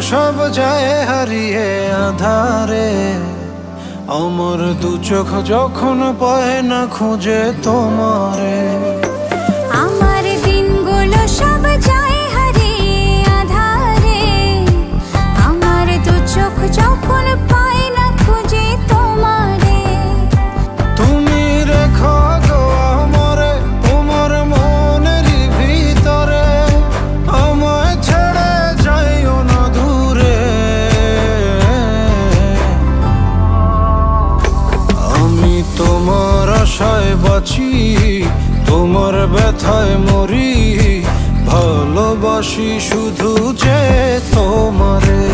সব যায় হারিয়ে আধারে, আমার দু চোখ যখন পায় না খুঁজে তোমারে। আমার দিনগুলো সব যায় হারিয়ে আধারে, আমার দু চোখ যখন পায় না খুঁজে তোমারে। তুমি রেখো গো আমারে তোমার মনের ভিতরে, আমায় ছেড়ে যাইও না দূরে। আমি তোমার আশায় বাঁচি, তোমার ব্যথায় মরি, ভালোবাসি শুধু যে তোমারে।